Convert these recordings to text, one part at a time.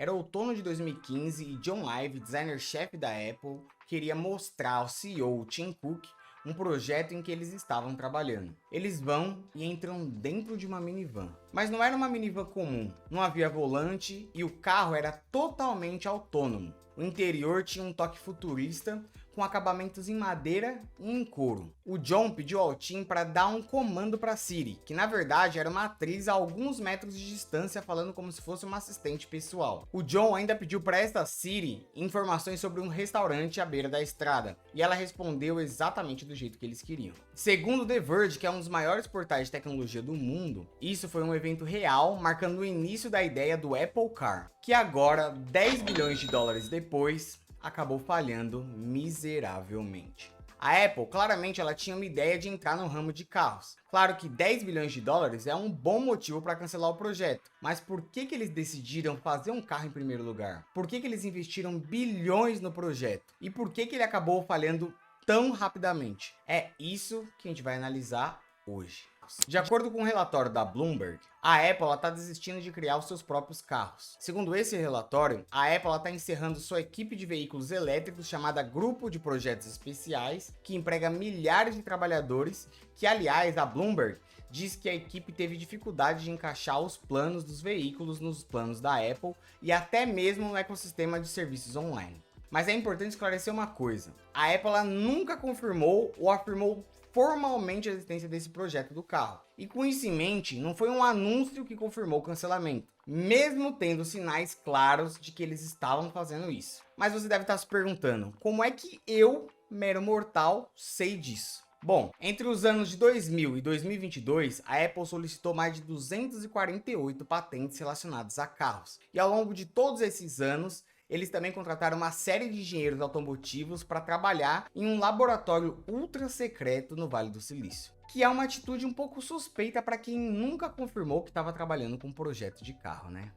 Era outono de 2015 e John Ive, designer-chefe da Apple, queria mostrar ao CEO Tim Cook um projeto em que eles estavam trabalhando. Eles vão e entram dentro de uma minivan. Mas não era uma minivan comum, não havia volante e o carro era totalmente autônomo. O interior tinha um toque futurista, com acabamentos em madeira e em couro. O John pediu ao Tim para dar um comando para Siri, que na verdade era uma atriz a alguns metros de distância falando como se fosse uma assistente pessoal. O John ainda pediu para esta Siri informações sobre um restaurante à beira da estrada, e ela respondeu exatamente do jeito que eles queriam. Segundo The Verge, que é um dos maiores portais de tecnologia do mundo, isso foi um evento real marcando o início da ideia do Apple Car, que agora, 10 bilhões de dólares depois, acabou falhando miseravelmente. A Apple, claramente, ela tinha uma ideia de entrar no ramo de carros. Claro que 10 bilhões de dólares é um bom motivo para cancelar o projeto, mas por que eles decidiram fazer um carro em primeiro lugar? Por que eles investiram bilhões no projeto? E por que ele acabou falhando tão rapidamente? É isso que a gente vai analisar hoje. De acordo com um relatório da Bloomberg, a Apple está desistindo de criar os seus próprios carros. Segundo esse relatório, a Apple está encerrando sua equipe de veículos elétricos chamada Grupo de Projetos Especiais, que emprega milhares de trabalhadores, que aliás a Bloomberg diz que a equipe teve dificuldade de encaixar os planos dos veículos nos planos da Apple e até mesmo no ecossistema de serviços online. Mas é importante esclarecer uma coisa, a Apple ela nunca confirmou ou afirmou formalmente a existência desse projeto do carro. E com isso em mente, não foi um anúncio que confirmou o cancelamento, mesmo tendo sinais claros de que eles estavam fazendo isso. Mas você deve estar se perguntando, como é que eu, mero mortal, sei disso? Bom, entre os anos de 2000 e 2022, a Apple solicitou mais de 248 patentes relacionadas a carros. E ao longo de todos esses anos, eles também contrataram uma série de engenheiros automotivos para trabalhar em um laboratório ultra secreto no Vale do Silício, que é uma atitude um pouco suspeita para quem nunca confirmou que estava trabalhando com um projeto de carro, né?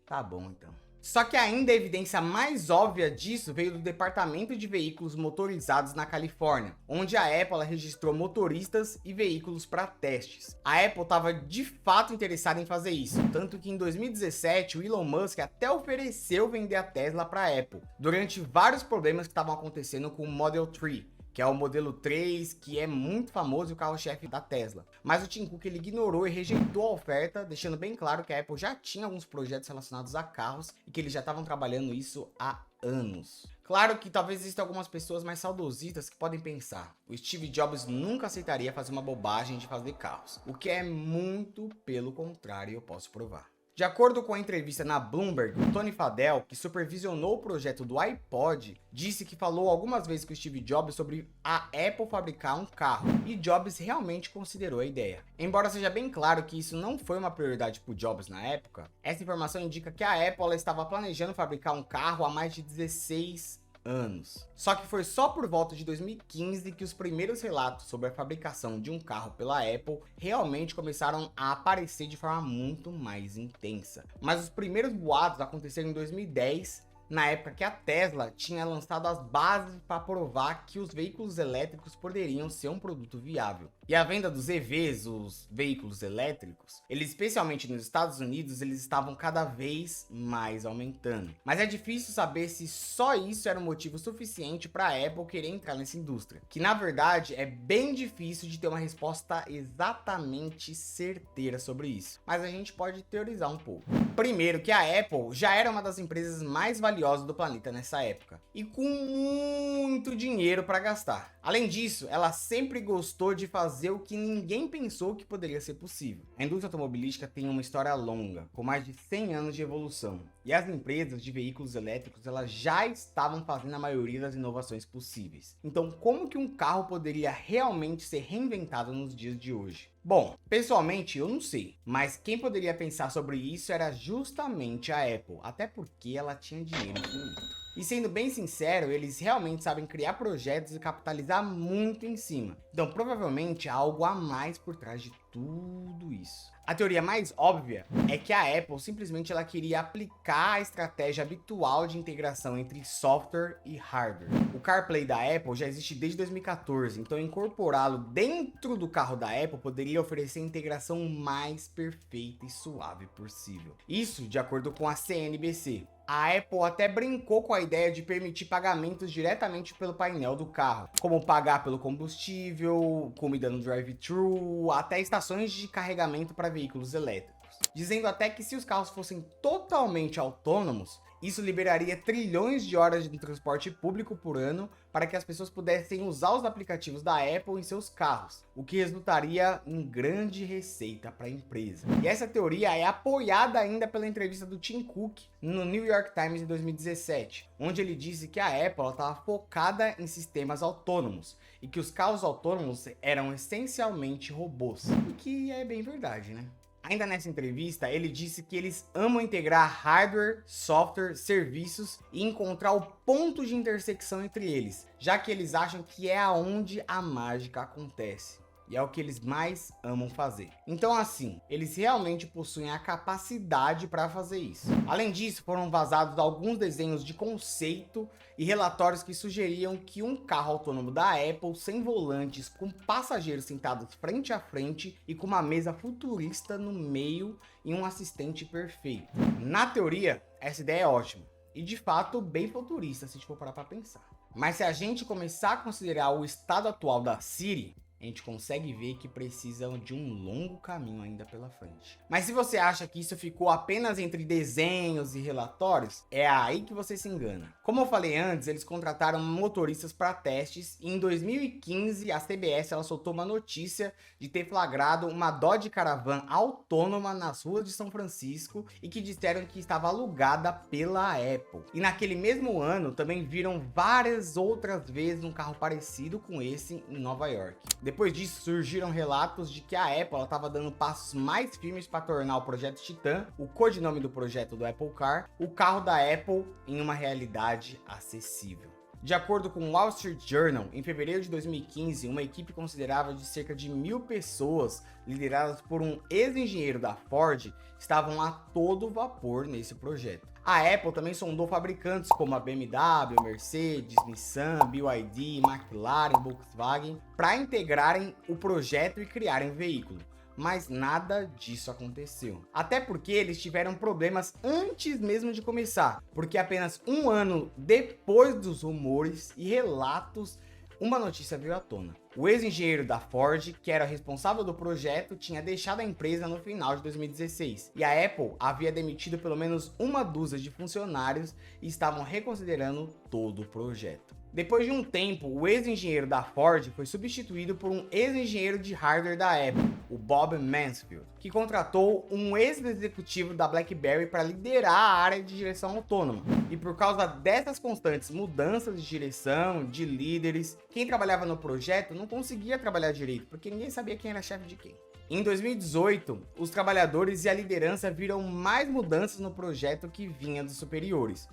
Tá bom, então. Só que ainda a evidência mais óbvia disso veio do Departamento de Veículos Motorizados na Califórnia, onde a Apple registrou motoristas e veículos para testes. A Apple estava de fato interessada em fazer isso, tanto que em 2017 o Elon Musk até ofereceu vender a Tesla para a Apple, durante vários problemas que estavam acontecendo com o Model 3. Que é o modelo 3, que é muito famoso e o carro-chefe da Tesla. Mas o Tim Cook ele ignorou e rejeitou a oferta, deixando bem claro que a Apple já tinha alguns projetos relacionados a carros e que eles já estavam trabalhando isso há anos. Claro que talvez existam algumas pessoas mais saudosistas que podem pensar, o Steve Jobs nunca aceitaria fazer uma bobagem de fazer carros, o que é muito pelo contrário, eu posso provar. De acordo com a entrevista na Bloomberg, o Tony Fadell, que supervisionou o projeto do iPod, disse que falou algumas vezes com o Steve Jobs sobre a Apple fabricar um carro, e Jobs realmente considerou a ideia. Embora seja bem claro que isso não foi uma prioridade para o Jobs na época, essa informação indica que a Apple estava planejando fabricar um carro há mais de 16 anos. Só que foi só por volta de 2015 que os primeiros relatos sobre a fabricação de um carro pela Apple realmente começaram a aparecer de forma muito mais intensa. Mas os primeiros boatos aconteceram em 2010, na época que a Tesla tinha lançado as bases para provar que os veículos elétricos poderiam ser um produto viável. E a venda dos EVs, os veículos elétricos, eles especialmente nos Estados Unidos, eles estavam cada vez mais aumentando. Mas é difícil saber se só isso era um motivo suficiente para a Apple querer entrar nessa indústria. Que na verdade é bem difícil de ter uma resposta exatamente certeira sobre isso. Mas a gente pode teorizar um pouco. Primeiro, que a Apple já era uma das empresas mais valiosas do planeta nessa época. E com muito dinheiro para gastar. Além disso, ela sempre gostou de fazer o que ninguém pensou que poderia ser possível. A indústria automobilística tem uma história longa, com mais de 100 anos de evolução. E as empresas de veículos elétricos elas já estavam fazendo a maioria das inovações possíveis. Então, como que um carro poderia realmente ser reinventado nos dias de hoje? Bom, pessoalmente eu não sei, mas quem poderia pensar sobre isso era justamente a Apple, até porque ela tinha dinheiro infinito. E sendo bem sincero, eles realmente sabem criar projetos e capitalizar muito em cima. Então provavelmente há algo a mais por trás de tudo isso. A teoria mais óbvia é que a Apple simplesmente ela queria aplicar a estratégia habitual de integração entre software e hardware. O CarPlay da Apple já existe desde 2014, então incorporá-lo dentro do carro da Apple poderia oferecer a integração mais perfeita e suave possível. Isso de acordo com a CNBC. A Apple até brincou com a ideia de permitir pagamentos diretamente pelo painel do carro, como pagar pelo combustível, comida no drive-thru, até estações de carregamento para veículos elétricos. Dizendo até que se os carros fossem totalmente autônomos, isso liberaria trilhões de horas de transporte público por ano para que as pessoas pudessem usar os aplicativos da Apple em seus carros, o que resultaria em grande receita para a empresa. E essa teoria é apoiada ainda pela entrevista do Tim Cook no New York Times em 2017, onde ele disse que a Apple estava focada em sistemas autônomos e que os carros autônomos eram essencialmente robôs, o que é bem verdade, né? Ainda nessa entrevista, ele disse que eles amam integrar hardware, software, serviços e encontrar o ponto de intersecção entre eles, já que eles acham que é aonde a mágica acontece. E é o que eles mais amam fazer. Então assim, eles realmente possuem a capacidade para fazer isso. Além disso, foram vazados alguns desenhos de conceito e relatórios que sugeriam que um carro autônomo da Apple, sem volantes, com passageiros sentados frente a frente e com uma mesa futurista no meio e um assistente perfeito. Na teoria, essa ideia é ótima. E de fato, bem futurista, se a gente for parar para pensar. Mas se a gente começar a considerar o estado atual da Siri, a gente consegue ver que precisam de um longo caminho ainda pela frente. Mas se você acha que isso ficou apenas entre desenhos e relatórios, é aí que você se engana. Como eu falei antes, eles contrataram motoristas para testes e em 2015 a CBS ela soltou uma notícia de ter flagrado uma Dodge Caravan autônoma nas ruas de São Francisco e que disseram que estava alugada pela Apple. E naquele mesmo ano também viram várias outras vezes um carro parecido com esse em Nova York. Depois disso, surgiram relatos de que a Apple estava dando passos mais firmes para tornar o projeto Titan, o codinome do projeto do Apple Car, o carro da Apple em uma realidade acessível. De acordo com o Wall Street Journal, em fevereiro de 2015, uma equipe considerável de cerca de 1.000 pessoas, lideradas por um ex-engenheiro da Ford, estavam a todo vapor nesse projeto. A Apple também sondou fabricantes como a BMW, Mercedes, Nissan, BYD, McLaren, Volkswagen para integrarem o projeto e criarem o veículo. Mas nada disso aconteceu. Até porque eles tiveram problemas antes mesmo de começar, porque apenas um ano depois dos rumores e relatos, uma notícia veio à tona. O ex-engenheiro da Ford, que era responsável do projeto, tinha deixado a empresa no final de 2016. E a Apple havia demitido pelo menos uma dúzia de funcionários e estavam reconsiderando todo o projeto. Depois de um tempo, o ex-engenheiro da Ford foi substituído por um ex-engenheiro de hardware da Apple, o Bob Mansfield, que contratou um ex-executivo da BlackBerry para liderar a área de direção autônoma. E por causa dessas constantes mudanças de direção, de líderes, quem trabalhava no projeto não conseguia trabalhar direito, porque ninguém sabia quem era chefe de quem. Em 2018, os trabalhadores e a liderança viram mais mudanças no projeto que vinha dos superiores,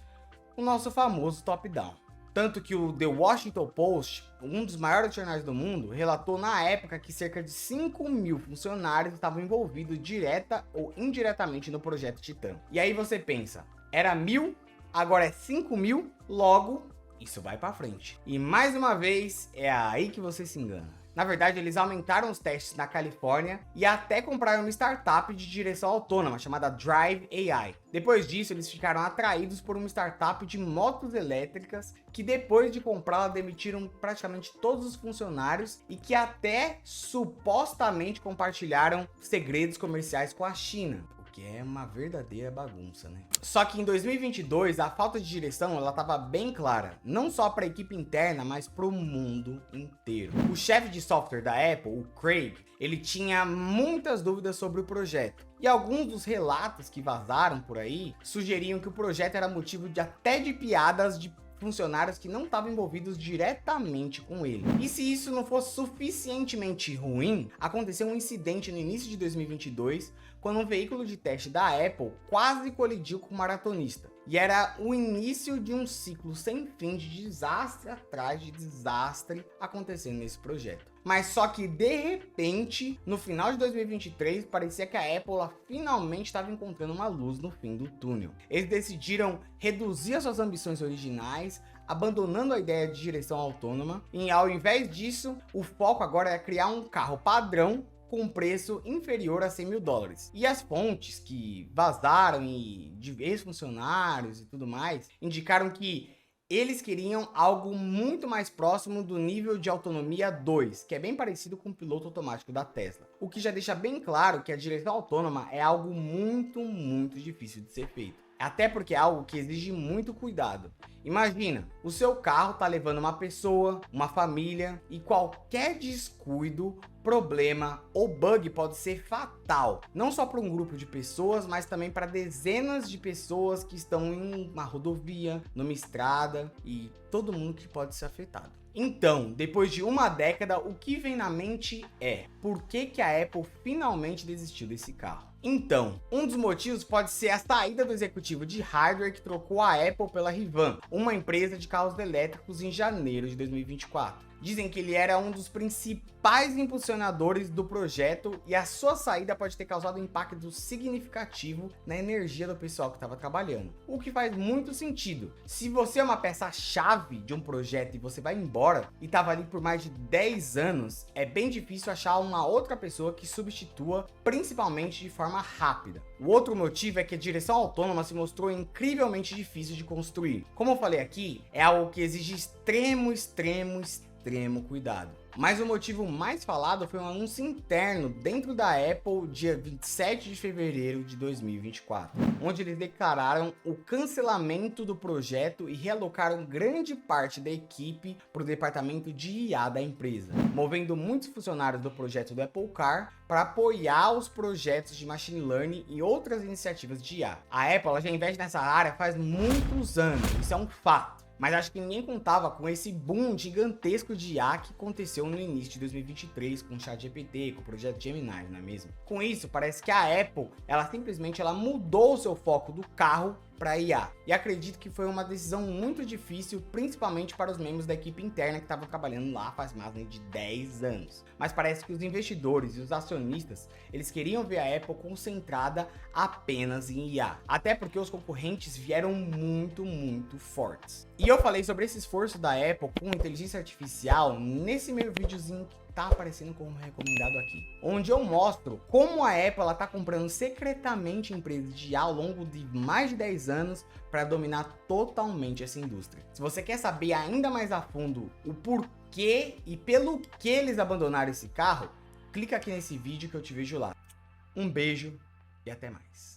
o nosso famoso top-down. Tanto que o The Washington Post, um dos maiores jornais do mundo, relatou na época que cerca de 5.000 funcionários estavam envolvidos direta ou indiretamente no projeto Titan. E aí você pensa, era 1.000, agora é 5.000, logo isso vai para frente. E mais uma vez, é aí que você se engana. Na verdade, eles aumentaram os testes na Califórnia e até compraram uma startup de direção autônoma chamada Drive AI. Depois disso, eles ficaram atraídos por uma startup de motos elétricas que depois de comprá-la demitiram praticamente todos os funcionários e que até supostamente compartilharam segredos comerciais com a China. Que é uma verdadeira bagunça, né? Só que em 2022, a falta de direção, ela estava bem clara, não só para a equipe interna, mas para o mundo inteiro. O chefe de software da Apple, o Craig, ele tinha muitas dúvidas sobre o projeto. E alguns dos relatos que vazaram por aí sugeriam que o projeto era motivo de até de piadas de funcionários que não estavam envolvidos diretamente com ele. E se isso não fosse suficientemente ruim, aconteceu um incidente no início de 2022, quando um veículo de teste da Apple quase colidiu com um maratonista. E era o início de um ciclo sem fim de desastre atrás de desastre acontecendo nesse projeto. Mas só que de repente, no final de 2023, parecia que a Apple finalmente estava encontrando uma luz no fim do túnel. Eles decidiram reduzir as suas ambições originais, abandonando a ideia de direção autônoma, e ao invés disso, o foco agora é criar um carro padrão com preço inferior a 100 mil dólares. E as fontes que vazaram e de ex-funcionários e tudo mais, indicaram que eles queriam algo muito mais próximo do nível de autonomia 2, que é bem parecido com o piloto automático da Tesla. O que já deixa bem claro que a direção autônoma é algo muito difícil de ser feito. Até porque é algo que exige muito cuidado. Imagina, o seu carro tá levando uma pessoa, uma família, e qualquer descuido, problema ou bug pode ser fatal. Não só para um grupo de pessoas, mas também para dezenas de pessoas que estão em uma rodovia, numa estrada e todo mundo que pode ser afetado. Então, depois de uma década, o que vem na mente é: por que a Apple finalmente desistiu desse carro? Então, um dos motivos pode ser a saída do executivo de hardware que trocou a Apple pela Rivian, uma empresa de carros elétricos, em janeiro de 2024. Dizem que ele era um dos principais impulsionadores do projeto e a sua saída pode ter causado um impacto significativo na energia do pessoal que estava trabalhando. O que faz muito sentido. Se você é uma peça-chave de um projeto e você vai embora e estava ali por mais de 10 anos, é bem difícil achar uma outra pessoa que substitua, principalmente de forma rápida. O outro motivo é que a direção autônoma se mostrou incrivelmente difícil de construir. Como eu falei aqui, é algo que exige extremo cuidado. Mas o motivo mais falado foi um anúncio interno dentro da Apple dia 27 de fevereiro de 2024, onde eles declararam o cancelamento do projeto e realocaram grande parte da equipe para o departamento de IA da empresa, movendo muitos funcionários do projeto do Apple Car para apoiar os projetos de Machine Learning e outras iniciativas de IA. A Apple ela já investe nessa área faz muitos anos, isso é um fato. Mas acho que ninguém contava com esse boom gigantesco de IA que aconteceu no início de 2023 com o ChatGPT, com o projeto Gemini, não é mesmo? Com isso, parece que a Apple, ela simplesmente mudou o seu foco do carro para IA. E acredito que foi uma decisão muito difícil, principalmente para os membros da equipe interna que estavam trabalhando lá faz mais de 10 anos. Mas parece que os investidores e os acionistas, eles queriam ver a Apple concentrada apenas em IA. Até porque os concorrentes vieram muito fortes. E eu falei sobre esse esforço da Apple com inteligência artificial nesse meu videozinho que tá aparecendo como recomendado aqui, onde eu mostro como a Apple tá comprando secretamente empresas de IA ao longo de mais de 10 anos para dominar totalmente essa indústria. Se você quer saber ainda mais a fundo o porquê e pelo que eles abandonaram esse carro, clica aqui nesse vídeo que eu te vejo lá. Um beijo e até mais.